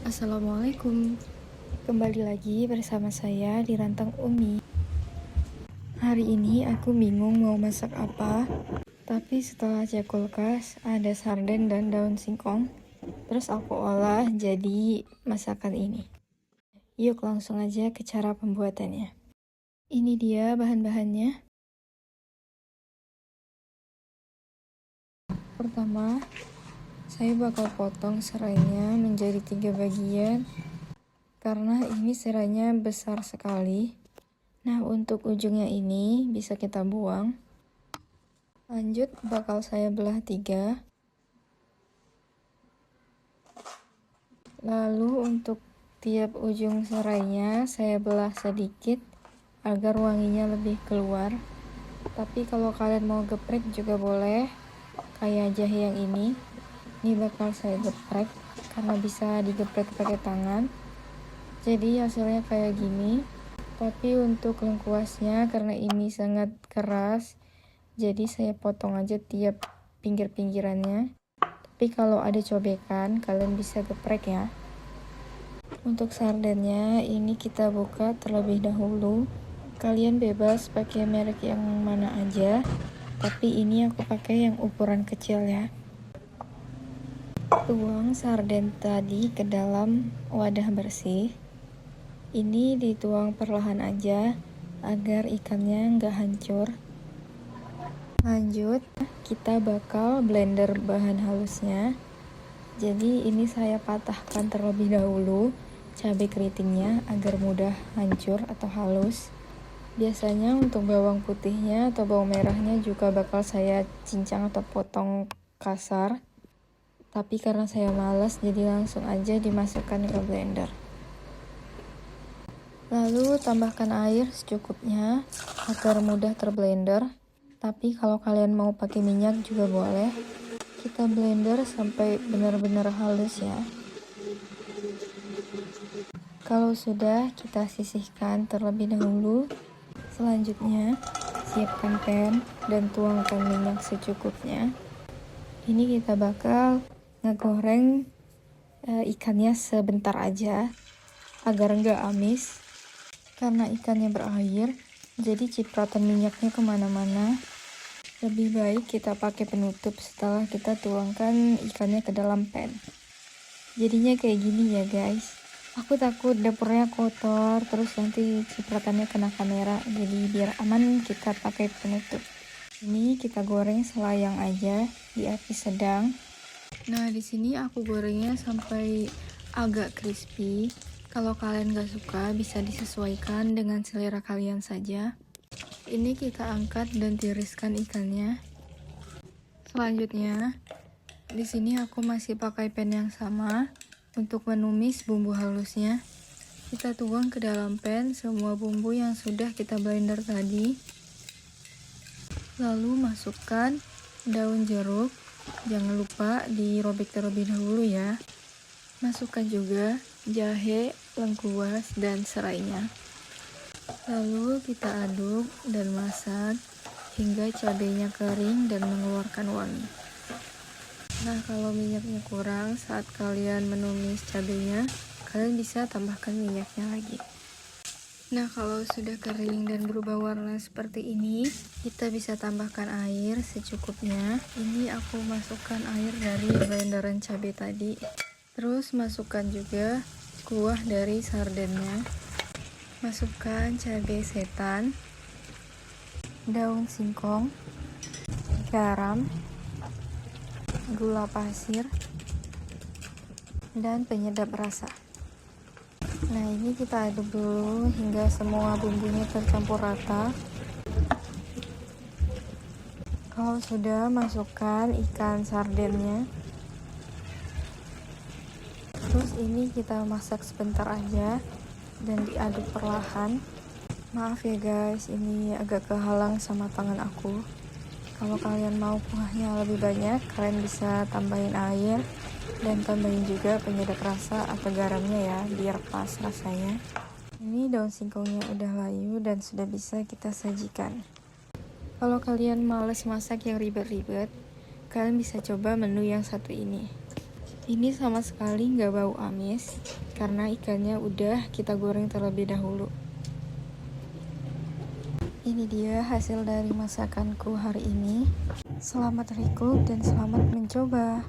Assalamualaikum. Kembali lagi bersama saya di Rantang Umi. Hari ini aku bingung mau masak apa, tapi setelah cek kulkas ada sarden dan daun singkong. Terus aku olah jadi masakan ini. Yuk langsung aja ke cara pembuatannya. Ini dia bahan-bahannya. Pertama, saya bakal potong serainya menjadi 3 bagian karena ini serainya besar sekali. Nah, untuk ujungnya ini bisa kita buang. Lanjut, bakal saya belah 3. Lalu untuk tiap ujung serainya saya belah sedikit agar wanginya lebih keluar. Tapi kalau kalian mau geprek juga boleh, kayak jahe yang ini. Ini bakal saya geprek karena bisa digeprek pakai tangan. Jadi hasilnya kayak gini. Tapi untuk lengkuasnya karena ini sangat keras, jadi saya potong aja tiap pinggir-pinggirannya. Tapi kalau ada cobekan, kalian bisa geprek ya. Untuk sardennya, ini kita buka terlebih dahulu. Kalian bebas pakai merek yang mana aja, tapi ini aku pakai yang ukuran kecil ya. Tuang sarden tadi ke dalam wadah bersih. Ini dituang perlahan aja agar ikannya nggak hancur. Lanjut, kita bakal blender bahan halusnya. Jadi ini saya patahkan terlebih dahulu cabai keritingnya agar mudah hancur atau halus. Biasanya untuk bawang putihnya atau bawang merahnya juga bakal saya cincang atau potong kasar. Tapi karena saya malas jadi langsung aja dimasukkan ke blender. Lalu tambahkan air secukupnya agar mudah terblender. Tapi kalau kalian mau pakai minyak juga boleh. Kita blender sampai benar-benar halus ya. Kalau sudah, kita sisihkan terlebih dahulu. Selanjutnya, siapkan pan dan tuangkan minyak secukupnya. Ini kita bakal ngegoreng ikannya sebentar aja agar nggak amis. Karena ikannya berair, jadi cipratan minyaknya kemana-mana. Lebih baik kita pakai penutup setelah kita tuangkan ikannya ke dalam pan. Jadinya kayak gini ya guys. Aku takut dapurnya kotor, terus nanti cipratannya kena kamera. Jadi biar aman kita pakai penutup. Ini kita goreng selayang aja di api sedang. Nah, di sini aku gorengnya sampai agak crispy. Kalau kalian gak suka, bisa disesuaikan dengan selera kalian saja. Ini kita angkat dan tiriskan ikannya. Selanjutnya, di sini aku masih pakai pan yang sama untuk menumis bumbu halusnya. Kita tuang ke dalam pan semua bumbu yang sudah kita blender tadi. Lalu masukkan daun jeruk. Jangan lupa dirobek terlebih dahulu ya. Masukkan juga jahe, lengkuas, dan serainya. Lalu kita aduk dan masak hingga cabenya kering dan mengeluarkan wangi. Nah, kalau minyaknya kurang saat kalian menumis cabenya, kalian bisa tambahkan minyaknya lagi. Nah, kalau sudah kering dan berubah warna seperti ini, kita bisa tambahkan air secukupnya. Ini aku masukkan air dari blenderan cabai tadi. Terus masukkan juga kuah dari sardennya. Masukkan cabai setan, daun singkong, garam, gula pasir, dan penyedap rasa. Nah, ini kita aduk dulu hingga semua bumbunya tercampur rata. Kalau sudah, masukkan ikan sardennya. Terus ini kita masak sebentar aja dan diaduk perlahan. Maaf ya guys, ini agak kehalang sama tangan aku. Kalau kalian mau kuahnya lebih banyak, kalian bisa tambahin air dan tambahin juga penyedap rasa atau garamnya ya, biar pas rasanya. Ini daun singkongnya udah layu dan sudah bisa kita sajikan. Kalau kalian males masak yang ribet-ribet, kalian bisa coba menu yang satu ini. Ini sama sekali nggak bau amis karena ikannya udah kita goreng terlebih dahulu. Ini dia hasil dari masakanku hari ini. Selamat recook dan selamat mencoba.